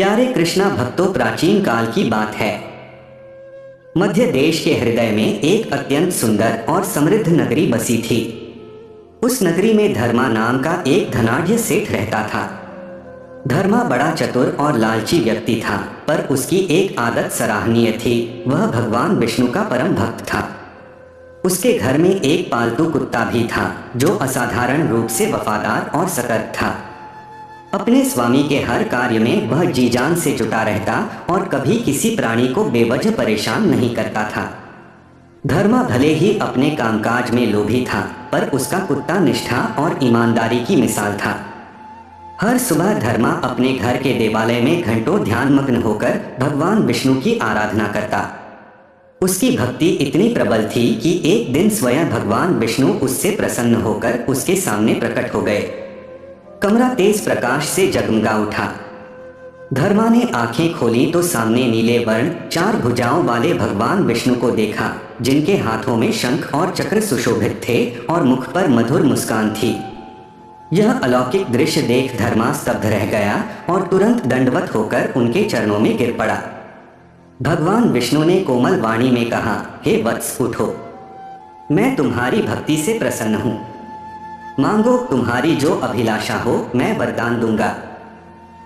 प्यारे कृष्णा भक्तों, प्राचीन काल की बात है। मध्य देश के हृदय में एक अत्यंत सुंदर और समृद्ध नगरी बसी थी। उस नगरी में धर्मा नाम का एक धनाढ्य सेठ रहता था। धर्मा बड़ा चतुर और लालची व्यक्ति था, पर उसकी एक आदत सराहनीय थी। वह भगवान विष्णु का परम भक्त था। उसके घर में एक पालतू कुत्ता भी था, जो असाधारण रूप से वफादार और सतर्क था। अपने स्वामी के हर कार्य में वह जी जान से जुटा रहता और कभी किसी प्राणी को बेवजह परेशान नहीं करता था। धर्मा भले ही अपने कामकाज में लोभी था, पर उसका कुत्ता निष्ठा और ईमानदारी की मिसाल था। हर सुबह धर्मा अपने घर के देवालय में घंटों ध्यानमग्न होकर भगवान विष्णु की आराधना करता। उसकी भक्ति इतनी प्रबल थी कि एक दिन स्वयं भगवान विष्णु उससे प्रसन्न होकर उसके सामने प्रकट हो गए। कमरा तेज प्रकाश से जगमगा उठा। धर्मा ने आंखें खोली तो सामने नीले वर्ण 4 भुजाओं वाले भगवान विष्णु को देखा, जिनके हाथों में शंख और चक्र सुशोभित थे और मुख पर मधुर मुस्कान थी। यह अलौकिक दृश्य देख धर्मा स्तब्ध रह गया और तुरंत दंडवत होकर उनके चरणों में गिर पड़ा। भगवान विष्णु ने कोमल वाणी में कहा, हे वत्स, उठो, मैं तुम्हारी भक्ति से प्रसन्न हूँ। मांगो, तुम्हारी जो अभिलाषा हो मैं वरदान दूंगा।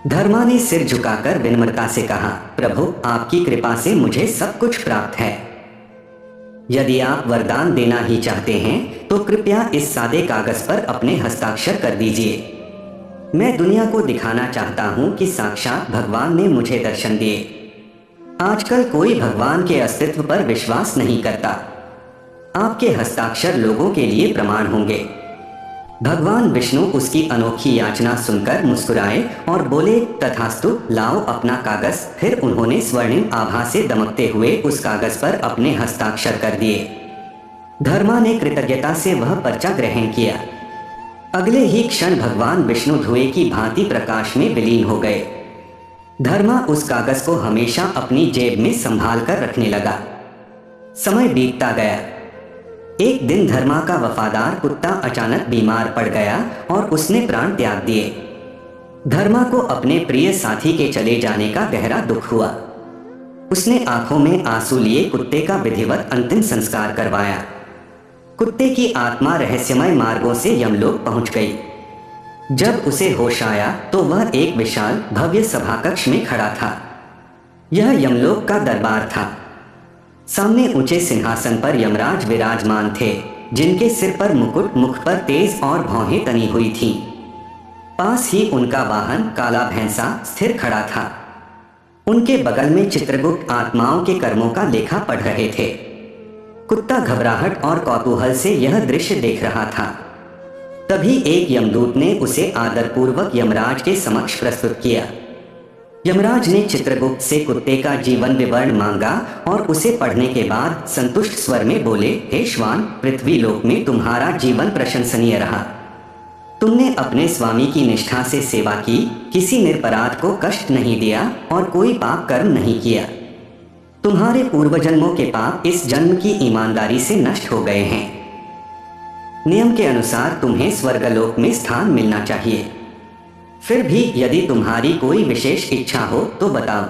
धर्मा ने सिर झुकाकर विनम्रता से कहा, प्रभु, आपकी कृपा से मुझे सब कुछ प्राप्त है। यदि आप वरदान देना ही चाहते हैं तो कृपया इस सादे कागज पर अपने हस्ताक्षर कर दीजिए। मैं दुनिया को दिखाना चाहता हूँ कि साक्षात भगवान ने मुझे दर्शन दिए। आजकल कोई भगवान के अस्तित्व पर विश्वास नहीं करता। आपके हस्ताक्षर लोगों के लिए प्रमाण होंगे। भगवान विष्णु उसकी अनोखी याचना सुनकर मुस्कुराए और बोले, तथास्तु, लाओ अपना कागज। फिर उन्होंने स्वर्णिम आभा से दमकते हुए उस कागज पर अपने हस्ताक्षर कर दिए। धर्मा ने कृतज्ञता से वह पर्चा ग्रहण किया। अगले ही क्षण भगवान विष्णु धुएं की भांति प्रकाश में विलीन हो गए। धर्मा उस कागज को हमेशा अपनी जेब में संभाल कर रखने लगा। समय बीतता गया। एक दिन धर्मा का वफादार कुत्ता अचानक बीमार पड़ गया और उसने प्राण त्याग दिए। धर्मा को अपने प्रिय साथी के चले जाने का गहरा दुख हुआ। उसने आंखों में आंसू लिए कुत्ते का विधिवत अंतिम संस्कार करवाया। कुत्ते की आत्मा रहस्यमय मार्गों से यमलोक पहुंच गई। जब उसे होश आया तो वह एक विशाल भव्य सभाकक्ष में खड़ा था। यह यमलोक का दरबार था। सामने ऊंचे सिंहासन पर यमराज विराजमान थे, जिनके सिर पर मुकुट, मुख पर तेज और भौहें तनी हुई थीं। पास ही उनका वाहन काला भैंसा स्थिर खड़ा था। उनके बगल में चित्रगुप्त आत्माओं के कर्मों का लेखा पढ़ रहे थे। कुत्ता घबराहट और कौतूहल से यह दृश्य देख रहा था। तभी एक यमदूत ने उसे आदरपूर्वक यमराज के समक्ष प्रस्तुत किया। यमराज ने चित्रगुप्त से कुत्ते का जीवन विवरण मांगा और उसे पढ़ने के बाद संतुष्ट स्वर में बोले, हे श्वान, पृथ्वी लोक में तुम्हारा जीवन प्रशंसनीय रहा। तुमने अपने स्वामी की निष्ठा से सेवा की, किसी निरपराध को कष्ट नहीं दिया और कोई पाप कर्म नहीं किया। तुम्हारे पूर्वजन्मों के पाप इस जन्म की ईमानदारी से नष्ट हो गए हैं। नियम के अनुसार तुम्हें स्वर्गलोक में स्थान मिलना चाहिए। फिर भी यदि तुम्हारी कोई विशेष इच्छा हो तो बताओ।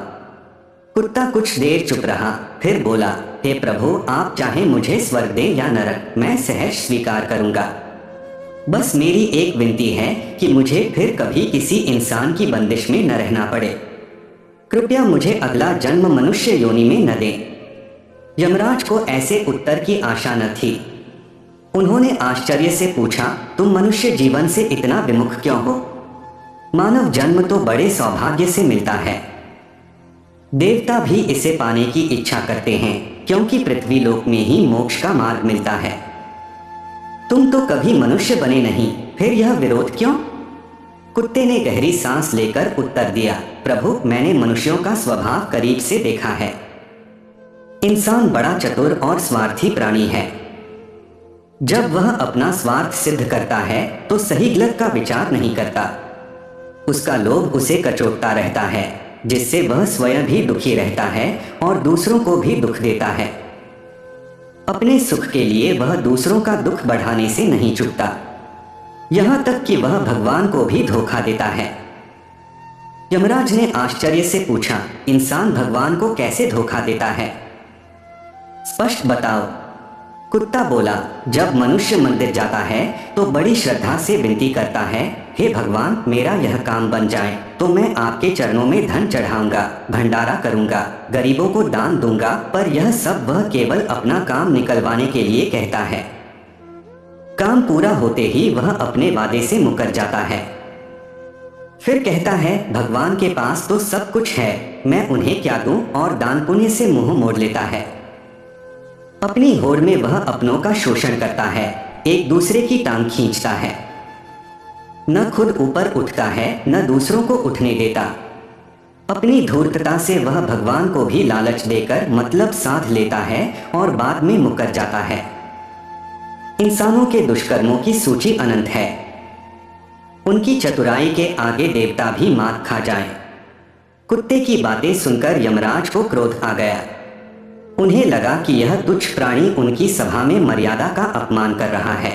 कुत्ता कुछ देर चुप रहा, फिर बोला, हे प्रभु, आप चाहे मुझे स्वर्ग दें या नरक, मैं सहर्ष स्वीकार करूंगा। बस मेरी एक विनती है कि मुझे फिर कभी किसी इंसान की बंदिश में न रहना पड़े। कृपया मुझे अगला जन्म मनुष्य योनि में न दें। यमराज को ऐसे उत्तर की आशा न थी। उन्होंने आश्चर्य से पूछा, तुम मनुष्य जीवन से इतना विमुख क्यों हो? मानव जन्म तो बड़े सौभाग्य से मिलता है। देवता भी इसे पाने की इच्छा करते हैं, क्योंकि पृथ्वी लोक में ही मोक्ष का मार्ग मिलता है। तुम तो कभी मनुष्य बने नहीं, फिर यह विरोध क्यों? कुत्ते ने गहरी सांस लेकर उत्तर दिया, प्रभु, मैंने मनुष्यों का स्वभाव करीब से देखा है। इंसान बड़ा चतुर और स्वार्थी प्राणी है। जब वह अपना स्वार्थ सिद्ध करता है तो सही गलत का विचार नहीं करता। उसका लोभ उसे कचोटता रहता है, जिससे वह स्वयं भी दुखी रहता है और दूसरों को भी दुख देता है। अपने सुख के लिए वह दूसरों का दुख बढ़ाने से नहीं चूकता, यहाँ तक कि वह भगवान को भी धोखा देता है। यमराज ने आश्चर्य से पूछा, इंसान भगवान को कैसे धोखा देता है? स्पष्ट बताओ। कुत्ता बोला, जब मनुष्य मंदिर जाता है तो बड़ी श्रद्धा से विनती करता है, हे भगवान, मेरा यह काम बन जाए तो मैं आपके चरणों में धन चढ़ाऊंगा, भंडारा करूंगा, गरीबों को दान दूंगा, पर यह सब वह केवल अपना काम निकलवाने के लिए कहता है। काम पूरा होते ही वह अपने वादे से मुकर जाता है। फिर कहता है, भगवान के पास तो सब कुछ है, मैं उन्हें क्या दूं, और दान पुण्य से मुंह मोड़ लेता है। अपनी होड़ में वह अपनों का शोषण करता है, एक दूसरे की टांग खींचता है, न खुद ऊपर उठता है न दूसरों को उठने देता। अपनी धूर्तता से वह भगवान को भी लालच देकर मतलब साध लेता है और बाद में मुकर जाता है। इंसानों के दुष्कर्मों की सूची अनंत है, उनकी चतुराई के आगे देवता भी मात खा जाएं। कुत्ते की बातें सुनकर यमराज को क्रोध आ गया। उन्हें लगा कि यह तुच्छ प्राणी उनकी सभा में मर्यादा का अपमान कर रहा है।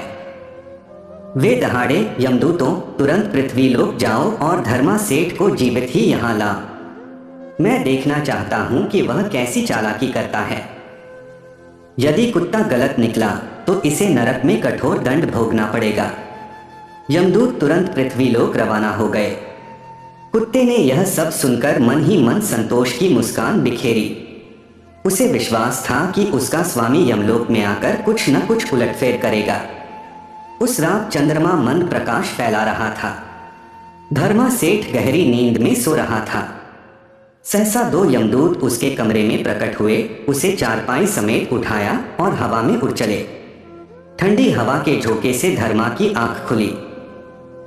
वे दहाड़े, यमदूतों, तुरंत पृथ्वी लोक जाओ और धर्मा सेठ को जीवित ही यहाँ ला। मैं देखना चाहता हूँ कि वह कैसी चालाकी करता है। यदि कुत्ता गलत निकला तो इसे नरक में कठोर दंड भोगना पड़ेगा। यमदूत तुरंत पृथ्वी लोक रवाना हो गए। कुत्ते ने यह सब सुनकर मन ही मन संतोष की मुस्कान बिखेरी। उसे विश्वास था कि उसका स्वामी यमलोक में आकर कुछ न कुछ उलटफेर करेगा। उस रात चंद्रमा मंद प्रकाश फैला रहा था। धर्मा सेठ गहरी नींद में सो रहा था। सहसा दो यमदूत उसके कमरे में प्रकट हुए, उसे चारपाई समेत उठाया और हवा में उड़ चले। ठंडी हवा के झोंके से धर्मा की आंख खुली।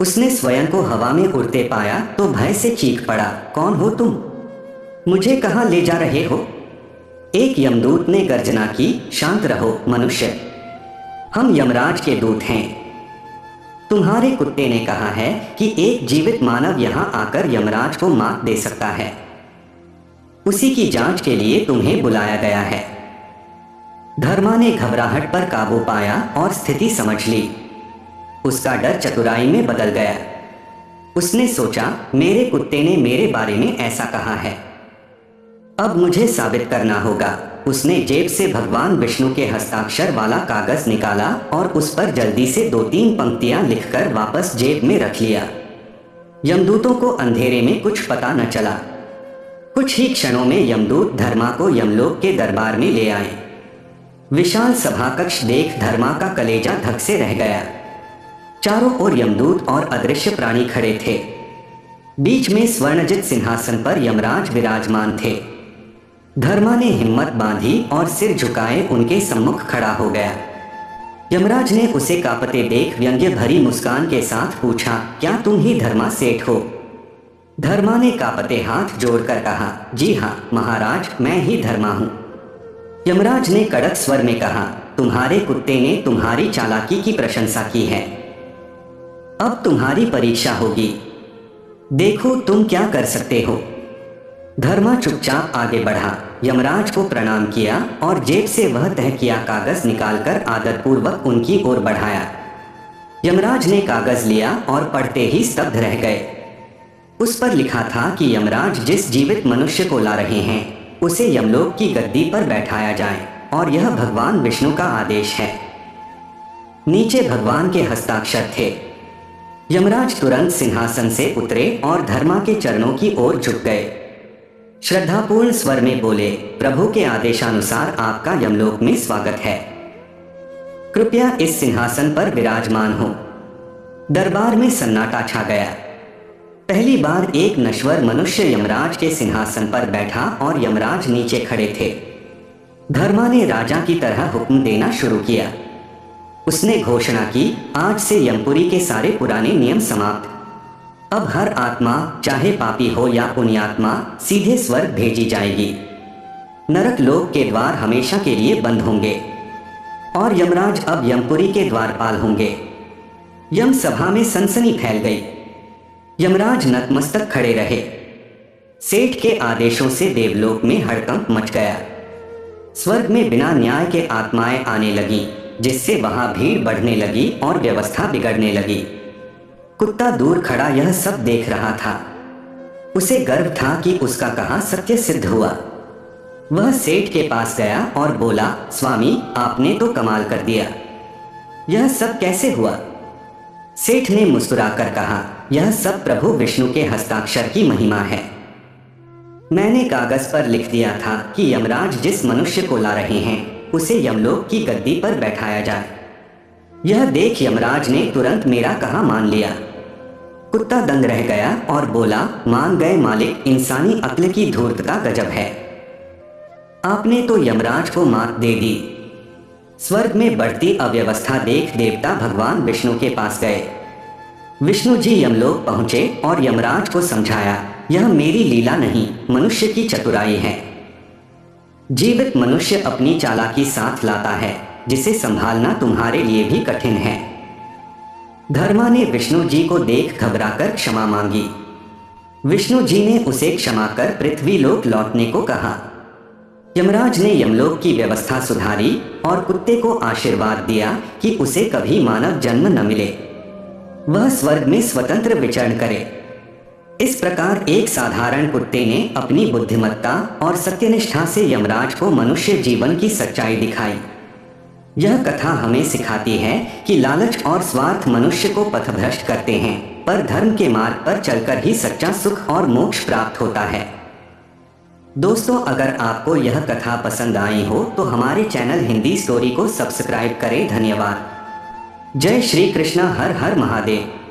उसने स्वयं को हवा में उड़ते पाया तो भय से चीख पड़ा, कौन हो तुम? मुझे कहाँ ले जा रहे हो? एक यमदूत ने गर्जना की, शांत रहो मनुष्य, हम यमराज के दूत हैं। तुम्हारे कुत्ते ने कहा है कि एक जीवित मानव यहाँ आकर यमराज को मात दे सकता है। उसी की जांच के लिए तुम्हें बुलाया गया है। धर्मा ने घबराहट पर काबू पाया और स्थिति समझ ली। उसका डर चतुराई में बदल गया। उसने सोचा, मेरे कुत्ते ने मेरे बारे में ऐसा कहा है, अब मुझे साबित करना होगा। उसने जेब से भगवान विष्णु के हस्ताक्षर वाला कागज निकाला और उस पर जल्दी से 2-3 पंक्तियां लिखकर वापस जेब में रख लिया। यमदूतों को अंधेरे में कुछ पता न चला। कुछ ही क्षणों में यमदूत धर्मा को यमलोक के दरबार में ले आए। विशाल सभा कक्ष देख धर्मा का कलेजा धक से रह गया। चारों ओर यमदूत और अदृश्य प्राणी खड़े थे। बीच में स्वर्णजित सिंहासन पर यमराज विराजमान थे। धर्मा ने हिम्मत बांधी और सिर झुकाए उनके सम्मुख खड़ा हो गया। यमराज ने उसे कांपते देख व्यंग्य भरी मुस्कान के साथ पूछा, क्या तुम ही धर्मा सेठ हो? धर्मा ने कांपते हाथ जोड़कर कहा, जी हाँ महाराज, मैं ही धर्मा हूँ। यमराज ने कड़क स्वर में कहा, तुम्हारे कुत्ते ने तुम्हारी चालाकी की प्रशंसा की है, अब तुम्हारी परीक्षा होगी, देखो तुम क्या कर सकते हो। धर्मा चुपचाप आगे बढ़ा, यमराज को प्रणाम किया और जेब से वह तह किया कागज निकालकर आदरपूर्वक उनकी ओर बढ़ाया। यमराज ने कागज लिया और पढ़ते ही स्तब्ध रह गए। उस पर लिखा था कि यमराज जिस जीवित मनुष्य को ला रहे हैं उसे यमलोक की गद्दी पर बैठाया जाए और यह भगवान विष्णु का आदेश है। नीचे भगवान के हस्ताक्षर थे। यमराज तुरंत सिंहासन से उतरे और धर्मा के चरणों की ओर झुक गए। श्रद्धापूर्ण स्वर में बोले, प्रभु के आदेशानुसार आपका यमलोक में स्वागत है, कृपया इस सिंहासन पर विराजमान हो। दरबार में सन्नाटा छा गया। पहली बार एक नश्वर मनुष्य यमराज के सिंहासन पर बैठा और यमराज नीचे खड़े थे। धर्मा ने राजा की तरह हुक्म देना शुरू किया। उसने घोषणा की, आज से यमपुरी के सारे पुराने नियम समाप्त। अब हर आत्मा, चाहे पापी हो या पुण्यात्मा, सीधे स्वर्ग भेजी जाएगी। नरक लोक के द्वार हमेशा के लिए बंद होंगे और यमराज अब यमपुरी के द्वारपाल होंगे। यम सभा में सनसनी फैल गई। यमराज नतमस्तक खड़े रहे। सेठ के आदेशों से देवलोक में हड़कंप मच गया। स्वर्ग में बिना न्याय के आत्माएं आने लगी, जिससे वहां भीड़ बढ़ने लगी और व्यवस्था बिगड़ने लगी। कुत्ता दूर खड़ा यह सब देख रहा था। उसे गर्व था कि उसका कहा सत्य सिद्ध हुआ। वह सेठ के पास गया और बोला, स्वामी, आपने तो कमाल कर दिया। यह सब कैसे हुआ? सेठ ने मुस्कुराकर कहा, यह सब प्रभु विष्णु के हस्ताक्षर की महिमा है। मैंने कागज पर लिख दिया था कि यमराज जिस मनुष्य को ला रहे हैं उसे यमलोक की गद्दी पर बैठाया जाए। यह देख यमराज ने तुरंत मेरा कहा मान लिया। कुत्ता दंग रह गया और बोला, मान गए मालिक, इंसानी अक्ल की धूर्तता गजब है। आपने तो यमराज को मात दे दी। स्वर्ग में बढ़ती अव्यवस्था देख देवता भगवान विष्णु के पास गए। विष्णु जी यमलोक पहुंचे और यमराज को समझाया, यह मेरी लीला नहीं, मनुष्य की चतुराई है। जीवित मनुष्य अपनी चालाकी साथ लाता है, जिसे संभालना तुम्हारे लिए भी कठिन है। धर्मा ने विष्णु जी को देख घबराकर क्षमा मांगी। विष्णु जी ने उसे क्षमा कर पृथ्वी लोक लौटने को कहा। यमराज ने यमलोक की व्यवस्था सुधारी और कुत्ते को आशीर्वाद दिया कि उसे कभी मानव जन्म न मिले, वह स्वर्ग में स्वतंत्र विचरण करे। इस प्रकार एक साधारण कुत्ते ने अपनी बुद्धिमत्ता और सत्यनिष्ठा से यमराज को मनुष्य जीवन की सच्चाई दिखाई। यह कथा हमें सिखाती है कि लालच और स्वार्थ मनुष्य को पथभ्रष्ट करते हैं, पर धर्म के मार्ग पर चलकर ही सच्चा सुख और मोक्ष प्राप्त होता है। दोस्तों, अगर आपको यह कथा पसंद आई हो तो हमारे चैनल हिंदी स्टोरी को सब्सक्राइब करें। धन्यवाद। जय श्री कृष्ण। हर हर महादेव।